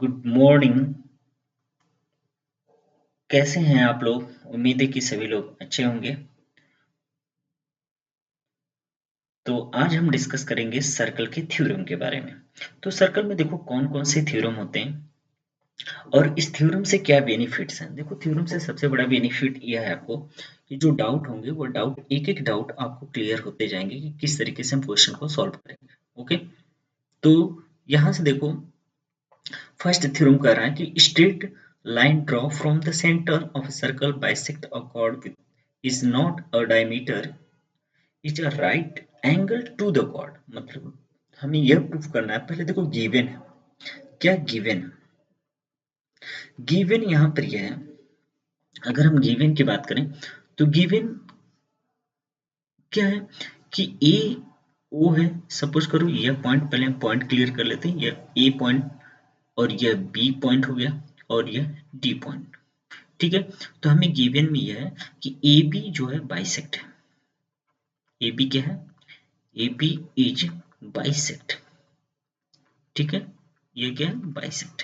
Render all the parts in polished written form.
Good morning. कैसे हैं आप लोग? उम्मीद है कि सभी लोग अच्छे होंगे। तो आज हम डिस्कस करेंगे सर्कल के थ्योरम के बारे में। तो सर्कल में देखो कौन कौन से थ्योरम होते हैं और इस थ्योरम से क्या बेनिफिट्स हैं। देखो थ्योरम से सबसे बड़ा बेनिफिट यह है आपको कि जो डाउट होंगे वो डाउट एक एक डाउट आपको क्लियर होते जाएंगे कि किस तरीके से हम क्वेश्चन को सॉल्व करेंगे। ओके, तो यहाँ से देखो फर्स्ट थ्योरम कह रहा है कि straight line draw from the center of a circle bisect a chord with is not a diameter is a right angle to the chord। मतलब हमें यह प्रूफ करना है। पहले देखो गिवन है, क्या गिवन है? गिवन यहाँ पर यह है, अगर हम गिवन की बात करें तो गिवन क्या है कि ए ओ है। सपोज करो यह पॉइंट, पहले हम पॉइंट क्लियर कर लेते हैं। यह ए पॉइंट और यह बी पॉइंट हो गया और यह डी पॉइंट। ठीक है, तो हमें गिवन में यह है कि ए बी जो है बाइसेक्ट है। ए बी क्या है? A B is bisect. ठीक है, ये क्या है? बाइसेक्ट।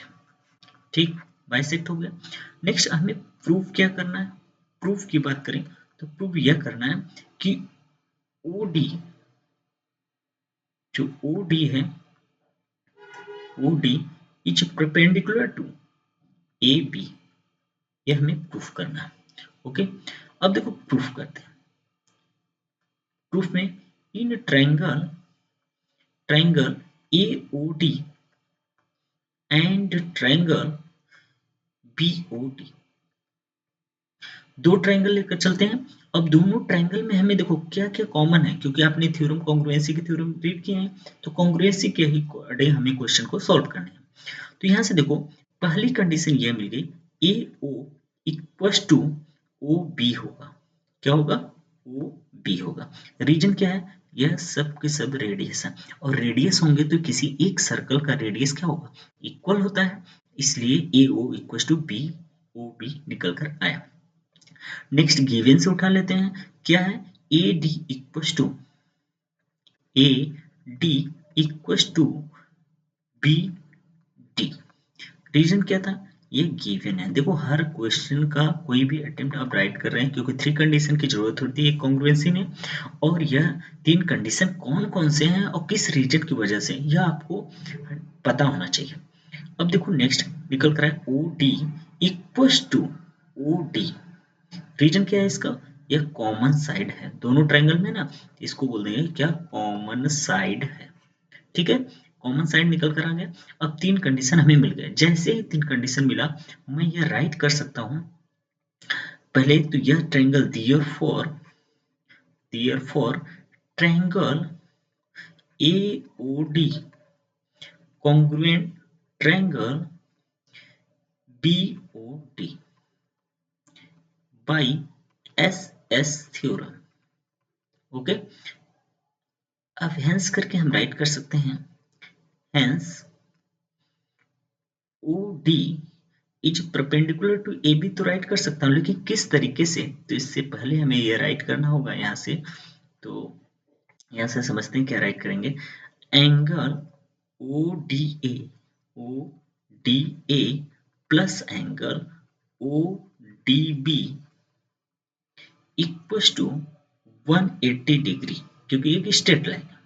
ठीक, बाइसेक्ट हो गया। नेक्स्ट हमें प्रूफ क्या करना है? प्रूफ की बात करें तो प्रूफ यह करना है कि ओ डी, जो ओ डी है, O D is perpendicular to A B. ये हमें प्रूफ करना है। ओके, अब देखो प्रूफ करते हैं। प्रूफ में in triangle triangle A O D and triangle B O D, दो ट्रायंगल लेकर चलते हैं। अब दोनों ट्रायंगल में हमें देखो क्या क्या कॉमन है, क्योंकि आपने थ्योरम कॉन्ग्रुएंसी के थ्योरम रीड किए हैं, तो कॉन्ग्रुएंसी के ही अकॉर्डिंग हमें क्वेश्चन को सॉल्व करना है। तो यहाँ से देखो पहली कंडीशन ये मिल गई, A O equals to O B होगा। क्या होगा? ओ बी होगा। रीजन क्या है? यह सब के सब रेडियस है, और रेडियस होंगे तो किसी एक सर्कल का रेडियस क्या होगा? इक्वल होता है। इसलिए A O equals to B O B निकल कर आया। नेक्स्ट गिवन से उठा लेते हैं, क्या है? A D equals to A D equals to B D. Reason क्या था? ये गिवन है। देखो हर क्वेश्चन का कोई भी अटेम्प्ट आप राइट कर रहे हैं, क्योंकि थ्री कंडीशन की जरूरत होती है कॉन्ग्रुएंसी में, और यह तीन कंडीशन कौन कौन से हैं और किस रीजन की वजह से, यह आपको पता होना चाहिए। अब देखो नेक्स्ट निकल कर है O D equals to O D. Reason क्या है इसका? यह कॉमन साइड है दोनों ट्रायंगल में ना, इसको बोल देंगे क्या? कॉमन साइड है। ठीक है, कॉमन साइड निकल कर आ गया। अब तीन कंडीशन हमें मिल गए। जैसे ही तीन कंडीशन मिला, मैं यह राइट कर सकता हूं। पहले तो यह triangle therefore triangle A O D congruent triangle B O D by S S theorem. Okay, अब हेंस करके हम राइट कर सकते हैं, hence O D is perpendicular to A B. तो राइट कर सकता हूँ, लेकिन किस तरीके से? तो इससे पहले हमें ये राइट करना होगा यहाँ से। तो यहाँ से समझते हैं क्या राइट करेंगे। Angle O D A plus angle O D B equals to 180 degree, क्योंकि एक स्ट्रेट लाइन है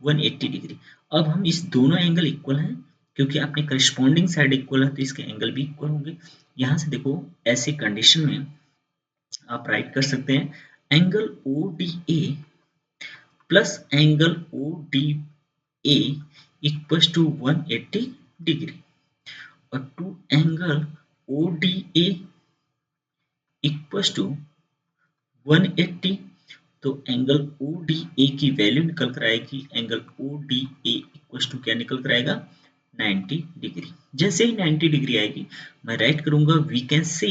180 डिग्री। अब हम इस दोनों एंगल इक्वल हैं, क्योंकि आपने करस्पॉन्डिंग साइड इक्वल है तो इसके एंगल भी इक्वल होंगे। यहाँ से देखो ऐसी कंडीशन में आप राइट कर सकते हैं angle O D A plus angle O D A equals to 180 degree, और two angle O D A equals to 180। तो एंगल ओ डी ए की वैल्यू निकल कर आएगी, angle O D A equals to क्या निकल कर आएगा? 90 डिग्री। जैसे ही 90 डिग्री आएगी, मैं राइट करूंगा we can say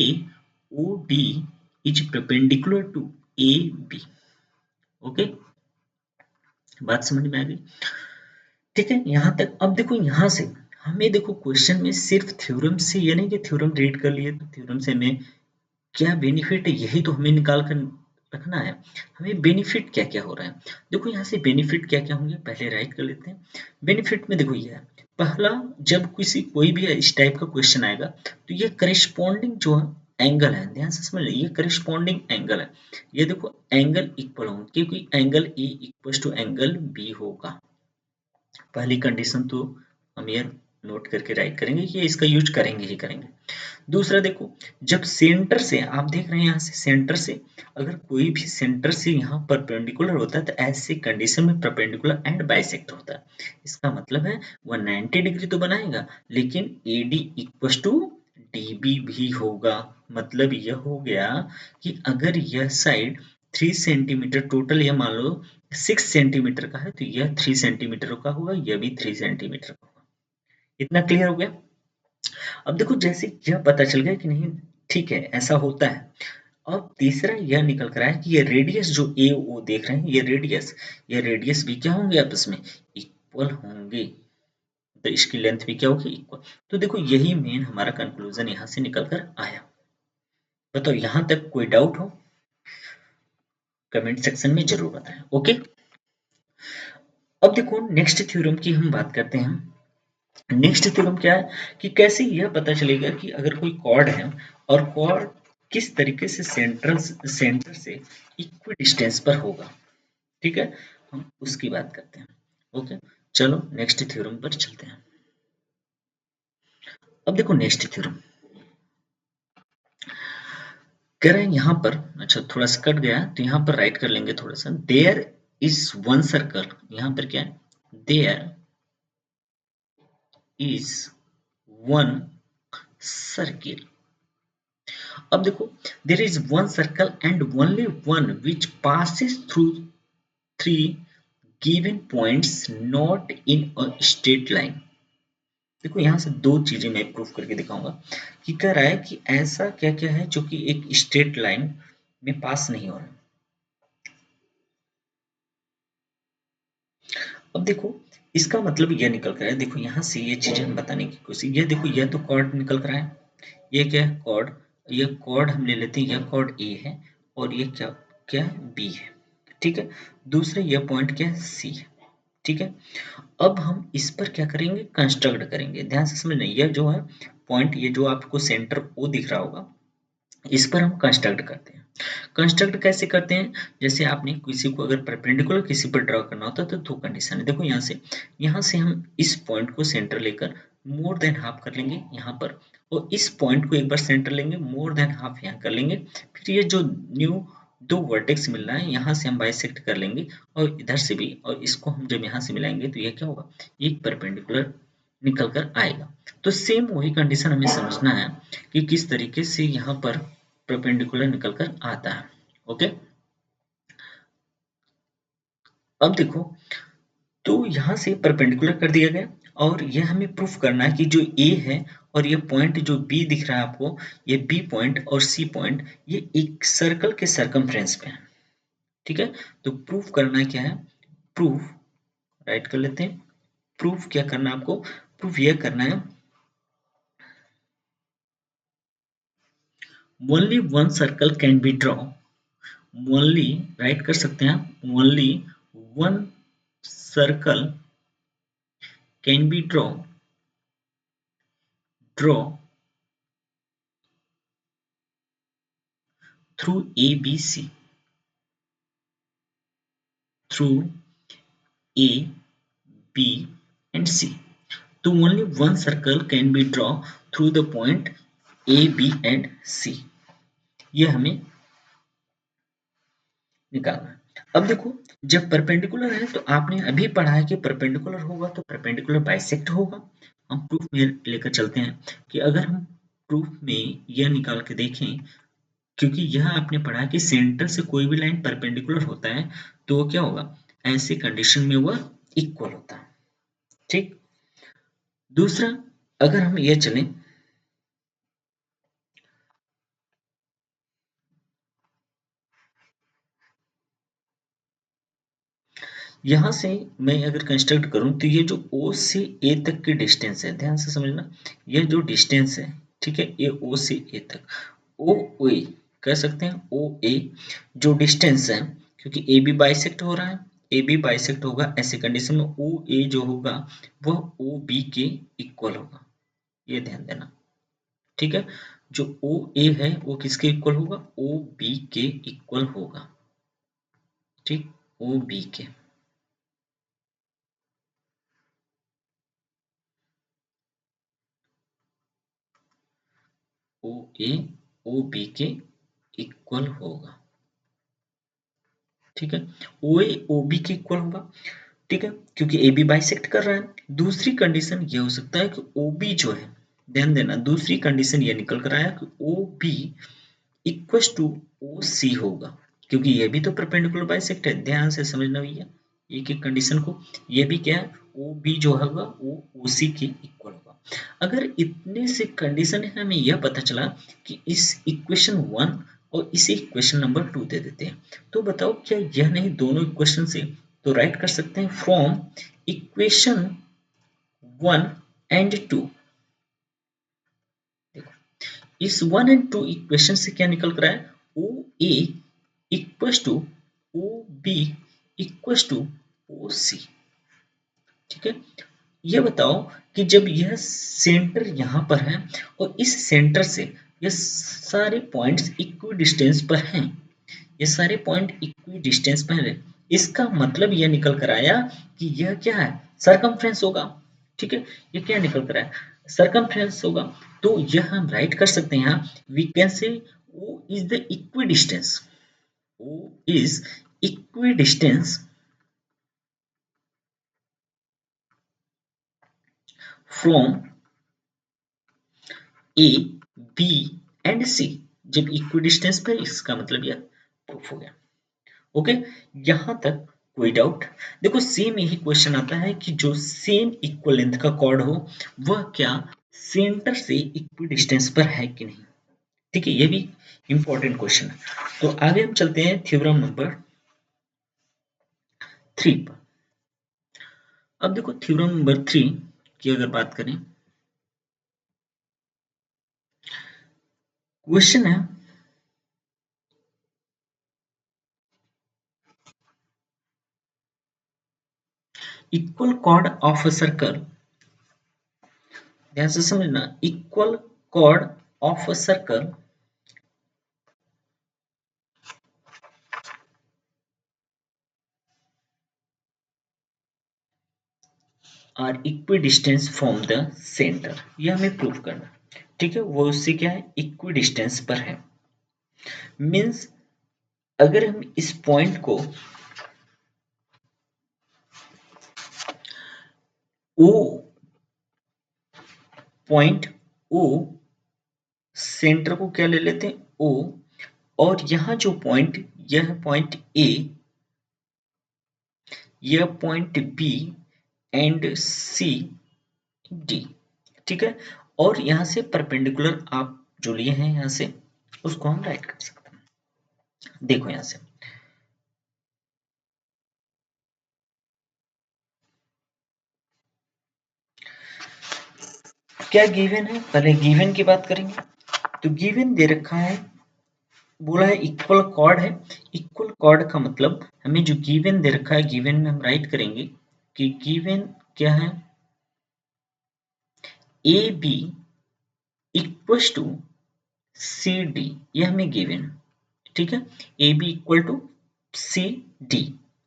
O D is perpendicular to A B. Okay, बात समझ में आ गई? ठीक है, यहाँ तक। अब देखो यहाँ से हमें देखो क्वेश्चन में सिर्फ थ्योरम से, यानी कि थ्योरम रीड कर लिए तो थ्योरम से हमें क्या बेनिफिट है, यही तो हमें निकाल कर रखना है। हमें बेनिफिट क्या क्या हो रहा है, देखो यहाँ से बेनिफिट क्या क्या होंगे पहले राइट कर लेते हैं। बेनिफिट में देखो ये है, पहला, जब कोई भी इस टाइप का क्वेश्चन आएगा तो ये करिस्पॉन्डिंग जो एंगल है, ध्यान से समझ लीजिए, ये करिस्पॉन्डिंग एंगल है। ये देखो एंगल इक्वल होंगे क्योंकि angle A equal to angle B होगा। पहली कंडीशन तो हम ये नोट करके राइट करेंगे कि इसका यूज करेंगे ही करेंगे। दूसरा देखो, जब सेंटर से आप देख रहे हैं, यहाँ से सेंटर से अगर कोई भी सेंटर से यहाँ परपेंडिकुलर होता है तो ऐसे कंडीशन में परपेंडिकुलर एंड बाइसेक्ट होता है। इसका मतलब है 190 डिग्री तो बनाएगा लेकिन AD इक्वल टू DB भी होगा। मतलब यह हो गया कि अगर यह साइड 3 सेंटीमीटर टोटल, यह मान लो 6 सेंटीमीटर का है तो यह 3 सेंटीमीटर का होगा, यह भी 3 सेंटीमीटर का होगा। इतना क्लियर हो गया? अब देखो जैसे यह पता चल गया कि नहीं, ठीक है ऐसा होता है। अब तीसरा यह निकल कर आया कि ये रेडियस जो ए ओ देख रहे हैं, ये रेडियस भी क्या होंगे आपस में इक्वल होंगे, तो इसकी लेंथ भी क्या होगी इक्वल। तो देखो यही मेन हमारा कंक्लूजन यहाँ से निकल कर आया। बताओ यहाँ तक कोई डाउट हो, कमेंट सेक्शन में जरूर बताएं। ओके, अब देखो नेक्स्ट थ्योरम की हम बात करते हैं। नेक्स्ट थ्योरम क्या है कि कैसे यह पता चलेगा कि अगर कोई कॉर्ड है और कॉर्ड किस तरीके से सेंटर से इक्वी डिस्टेंस पर होगा। ठीक है, हम उसकी बात करते हैं। ओके, चलो नेक्स्ट थ्योरम पर चलते हैं। अब देखो नेक्स्ट थ्योरम कह रहे हैं यहाँ पर, अच्छा थोड़ा सा कट गया तो यहाँ पर राइट कर लेंगे थोड़ा सा। देयर इज वन सर्कल, यहाँ पर क्या है, देयर इज वन सर्किल। अब देखो, there is one circle and only one which passes through three given points not in a straight line। देखो यहाँ से दो चीजें मैं प्रूफ करके दिखाऊंगा कि कह रहा है कि ऐसा क्या क्या है जो कि एक स्ट्रेट लाइन में पास नहीं हो रहा। अब देखो इसका मतलब यह निकल कर है, देखो यहाँ से ये चीजें हम बताने की कोशिश, ये देखो यह तो कॉर्ड निकल कर आया, ये क्या है कॉर्ड, ये कॉर्ड हम ले लेते हैं, यह कॉर्ड ए है और ये क्या क्या बी है। ठीक है, दूसरा यह पॉइंट क्या है सी है। ठीक है, अब हम इस पर क्या करेंगे कंस्ट्रक्ट करेंगे, ध्यान से समझना, यह जो है पॉइंट, ये जो आपको सेंटर ओ दिख रहा होगा, इस पर हम कंस्ट्रक्ट करते हैं। कंस्ट्रक्ट कैसे करते हैं, जैसे आपने किसी को अगर परपेंडिकुलर किसी पर ड्रॉ करना होता है तो दो कंडीशन है। देखो यहाँ से हम इस पॉइंट को सेंटर लेकर मोर देन हाफ कर लेंगे यहाँ पर, और इस पॉइंट को एक बार सेंटर लेंगे मोर देन हाफ यहाँ कर लेंगे। फिर ये जो न्यू दो वर्टेक्स मिल रहा है यहाँ से हम बाइसेक्ट कर लेंगे और इधर से भी, और इसको हम जब यहाँ से मिलाएंगे तो ये क्या होगा, एक परपेंडिकुलर निकल कर आएगा। तो सेम वही कंडीशन हमें समझना है कि किस तरीके से यहाँ पर परपेंडिकुलर निकल कर आता है। ओके, अब देखो तो यहाँ से परपेंडिकुलर कर दिया गया और यह हमें प्रूफ करना है कि जो ए है और ये पॉइंट जो बी दिख रहा है आपको, ये बी पॉइंट और सी पॉइंट ये एक सर्कल के सरकमफ्रेंस पे है। ठीक है, तो प्रूफ करना क्या है, प्रूफ राइट कर लेते हैं। प्रूफ क्या करना है आपको, प्रूफ यह करना है only one circle can be draw, only right कर सकते हैं आप, only one circle can be draw through ABC, through A, B and C। तो only one circle can be drawn through the point A, B and C। ये हमें निकालना है। अब देखो जब परपेंडिकुलर है तो आपने अभी पढ़ा है कि परपेंडिकुलर होगा तो परपेंडिकुलर बाइसेक्ट होगा। हम प्रूफ में लेकर चलते हैं कि अगर हम प्रूफ में यह निकाल के देखें, क्योंकि यह आपने पढ़ा कि सेंटर से कोई भी लाइन परपेंडिकुलर होता है तो वो क्या होगा, ऐसी कंडीशन में वह इक्वल होता है। ठीक, दूसरा अगर हम ये चलें, यहां से मैं अगर कंस्ट्रक्ट करूं तो ये जो O से A तक की डिस्टेंस है, ध्यान से समझना, ये जो डिस्टेंस है, ठीक है, ये O से A तक, ओ ए कह सकते हैं, ओ ए जो डिस्टेंस है, क्योंकि ए बी बाइसेक्ट हो रहा है ए बी बाइसेक्ट होगा, ऐसे कंडीशन में ओ ए जो होगा वह ओ बी के इक्वल होगा, ये ध्यान देना। ठीक है, जो ओ ए है वो किसके इक्वल होगा, ओ बी के इक्वल होगा। ठीक, ओ बी के। ओ ए ओ बी के इक्वल होगा। ठीक है, ओ ए ओ बी के इक्वल होगा। ठीक है, क्योंकि ए बी बाइसेक्ट कर रहा है। दूसरी कंडीशन ये हो सकता है कि ओ बी जो है, ध्यान देना, दूसरी कंडीशन ये निकल कर आया कि O B equals to O C होगा, क्योंकि ये भी तो परपेंडिकुलर बाइसेक्ट है। ध्यान से समझना भैया एक एक कंडीशन को। ये भी क्या है, ओ बी जो होगा वो ओ सी के इक्वल होगा। अगर इतने से कंडीशन है, हमें यह पता चला कि इस इक्वेशन वन और इसे इक्वेशन नंबर टू दे देते हैं, तो बताओ क्या यह नहीं दोनों इक्वेशन से तो राइट कर सकते हैं from equation one and two. इस वन एंड टू इक्वेशन से क्या निकल कर आया, O A equals to O B equals to O C. ठीक है, ये बताओ कि जब यह सेंटर यहाँ पर है और इस सेंटर से ये सारे पॉइंट्स इक्वी डिस्टेंस पर हैं, ये सारे पॉइंट इक्वी डिस्टेंस पर है, इसका मतलब यह निकल कर आया कि यह क्या है, सरकमफ्रेंस होगा। ठीक है, ये क्या निकल कर आया, सरकमफ्रेंस होगा। तो यह हम राइट कर सकते हैं यहाँ, we can say O is the equidistant, O is equi distance from A B and C. जब इक्वी डिस्टेंस पर, इसका मतलब यह प्रूफ हो गया। ओके, यहां तक कोई डाउट? देखो सेम यही क्वेश्चन आता है कि जो सेम इक्वल लेंथ का कॉर्ड हो वह क्या सेंटर से इक्वी डिस्टेंस पर है कि नहीं। ठीक है, ये भी इंपॉर्टेंट क्वेश्चन है। तो आगे हम चलते हैं थ्योरम नंबर 3 पर। अब देखो थ्योरम नंबर 3 की अगर बात करें, क्वेश्चन है equal chord of a circle, ध्यान से समझना, equal chord of a circle are equi distance from the centre, यह हमें प्रूव करना। ठीक है, वो उससे क्या है, इक्वी डिस्टेंस पर है। मीन्स अगर हम इस पॉइंट को ओ, पॉइंट ओ, सेंटर को क्या ले लेते हैं ओ, और यहां जो पॉइंट, यह पॉइंट ए, यह point B and C D. ठीक है, और यहां से परपेंडिकुलर आप जो लिए हैं यहां से, उसको हम राइट कर सकते हैं। देखो यहां से क्या गिवन है, पहले गिवन की बात करेंगे। तो गिवन दे रखा है, बोला है इक्वल कॉर्ड है। इक्वल कॉर्ड का मतलब हमें जो गिवन दे रखा है, गिवन में हम राइट करेंगे कि गिवन क्या है, A B equal to C D, ये हमें गिवन है। ठीक है, A B equal to C D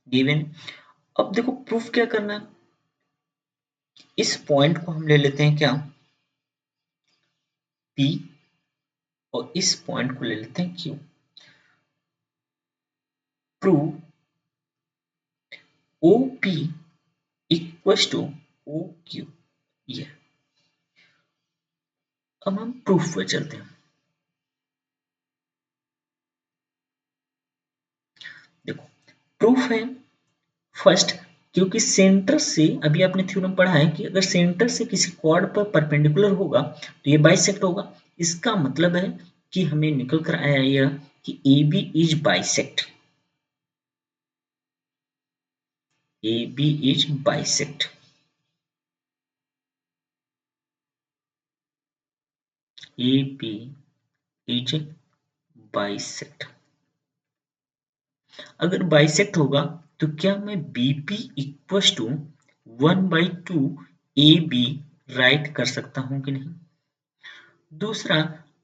given. अब देखो प्रूफ क्या करना है, इस पॉइंट को हम ले लेते हैं क्या, पी, और इस पॉइंट को ले लेते हैं Q. Prove O P equal to O Q, ये। अब हम प्रूफ पर चलते हैं। देखो प्रूफ है फर्स्ट, क्योंकि सेंटर से, अभी आपने थ्योरम पढ़ा है कि अगर सेंटर से किसी कॉर्ड पर परपेंडिकुलर होगा तो ये बाइसेक्ट होगा। इसका मतलब है कि हमें निकल कर आया यह कि A B is bisect, A B is bisect, A B is bisect. अगर बाइसेक्ट होगा तो क्या मैं BP equal to 1/2 AB write कर सकता हूं कि नहीं? दूसरा,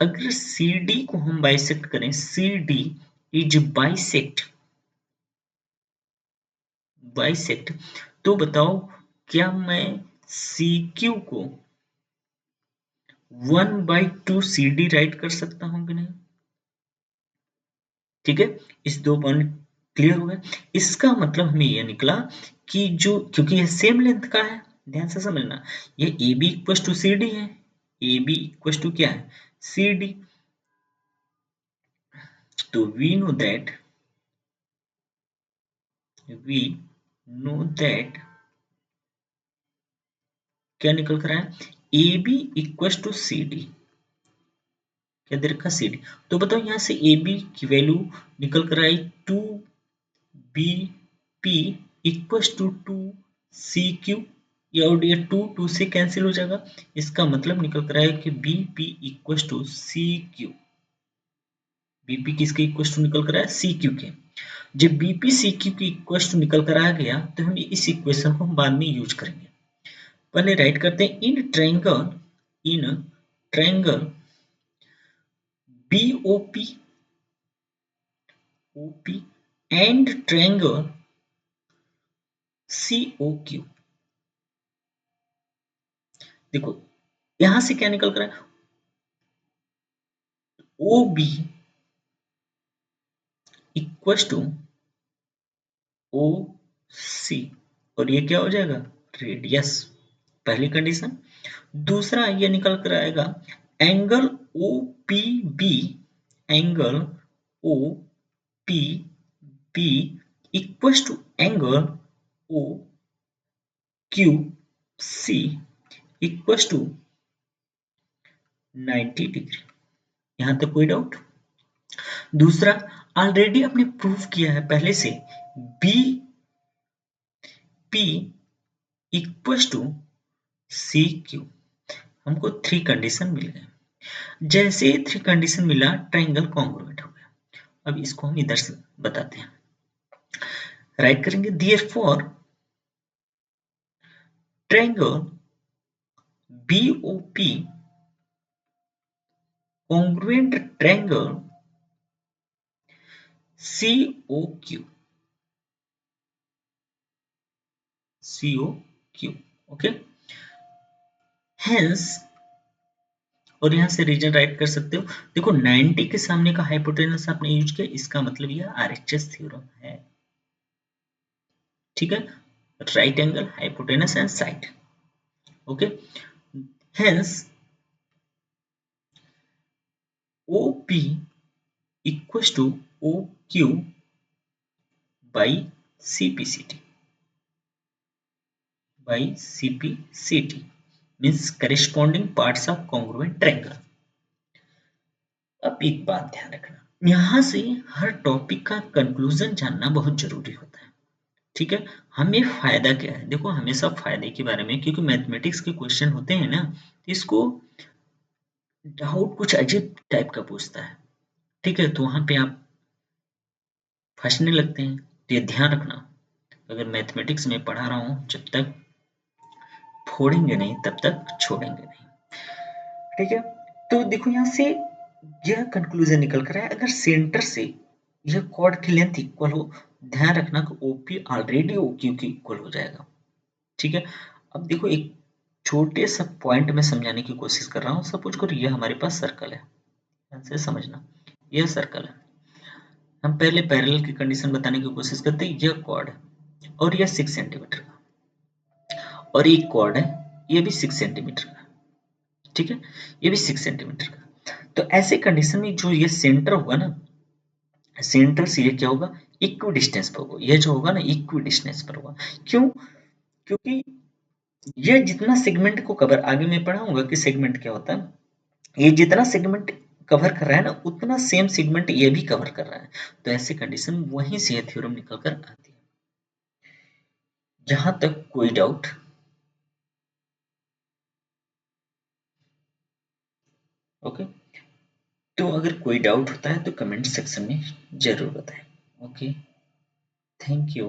अगर CD को हम बाइसेक्ट करें, CD इज बाइसेक्ट, तो बताओ क्या मैं CQ को 1/2 CD राइट कर सकता हूं कि नहीं? ठीक है, इस दो पॉइंट क्लियर हो गए। इसका मतलब हमें यह निकला कि जो, क्योंकि ये सेम लेंथ का है, ध्यान से समझना, ये AB इक्वल टू CD है, AB इक्वल टू क्या है, CD। तो we know that क्या निकल कर आया, AB इक्वल टू CD, क्या दे रखा, CD। तो बताओ यहाँ से AB की वैल्यू निकल कर आई 2BP इक्वल टू 2CQ, और ये 2 से कैंसिल हो जाएगा। इसका मतलब निकल कर आया कि BP equal to CQ, BP किसके इक्वल टू निकल कर आया, CQ के। जब BP CQ के इक्वल टू निकल कर आ गया तो हम इस इक्वेशन को हम बाद में यूज करेंगे। पहले राइट करते हैं, in triangle BOP and triangle COQ। देखो यहां से क्या निकल कर आया, OB इक्वल टू OC, और ये क्या हो जाएगा, रेडियस, पहली कंडीशन। दूसरा ये निकल कर आएगा angle OPB, angle OPB equal to angle OQC equal to 90 degree. यहां तक कोई डाउट? दूसरा, ऑलरेडी आपने प्रूव किया है पहले से, BP इक्वल टू CQ। हमको 3 कंडीशन मिल गए। जैसे ही 3 कंडीशन मिला, ट्रायंगल कॉन्ग्रुएंट हो गया। अब इसको हम इधर से बताते हैं, राइट करेंगे, therefore triangle BOP congruent triangle COQ, okay. Hence, और यहां से रीजन राइट कर सकते हो, देखो 90 के सामने का हाइपोटेनस आपने यूज किया, इसका मतलब यह आरएचएस थ्योरम है, ठीक है, right angle hypotenuse and side, okay. Hence OP equal to OQ by CPCT means corresponding parts of congruent triangle। अब एक बात ध्यान रखना, यहां से हर टॉपिक का कंक्लूजन जानना बहुत जरूरी होता है, ठीक है। हमें फायदा क्या है, देखो हमेशा फायदे के बारे में, क्योंकि मैथमेटिक्स के क्वेश्चन होते हैं ना, इसको डाउट कुछ अजीब टाइप का पूछता है, ठीक है, तो वहां पे आप फंसने लगते हैं। तो ये ध्यान रखना, अगर मैथमेटिक्स में पढ़ा रहा हूं, जब तक फोड़ेंगे नहीं तब तक छोड़ेंगे नहीं, ठीक है। तो देखो यहाँ से यह कंक्लूजन निकल कर है, अगर सेंटर से यह कॉर्ड की लेंथ इक्वल हो, ध्यान रखना कि OP ऑलरेडी OQ की इक्वल हो जाएगा, ठीक है। अब देखो एक छोटे सा पॉइंट में समझाने की कोशिश कर रहा हूँ, सपोज करो ये हमारे पास सर्कल है, ध्यान से समझना, यह सर्कल है। हम पहले पैरेलल की कंडीशन बताने की कोशिश करते हैं, यह कॉर्ड है और यह 6 सेंटीमीटर का, और एक कॉर्ड है, ये भी 6 सेंटीमीटर का, ठीक है, ये भी 6 सेंटीमीटर का। तो ऐसे कंडीशन में जो ये सेंटर होगा ना, सेंटर से ये क्या होगा, इक्वी डिस्टेंस पर होगा, ये जो होगा ना इक्वी डिस्टेंस पर होगा। क्यों? क्योंकि ये जितना सेगमेंट को कवर, आगे मैं पढ़ाऊंगा कि सेगमेंट क्या होता है, ये जितना सेगमेंट कवर कर रहा है ना, उतना सेम सेगमेंट ये भी कवर कर रहा है। तो ऐसे कंडीशन वहीं से ये थ्योरम निकल कर आती है। जहां तक कोई डाउट? ओके, तो अगर कोई डाउट होता है तो कमेंट सेक्शन में जरूर बताएं। Okay, thank you.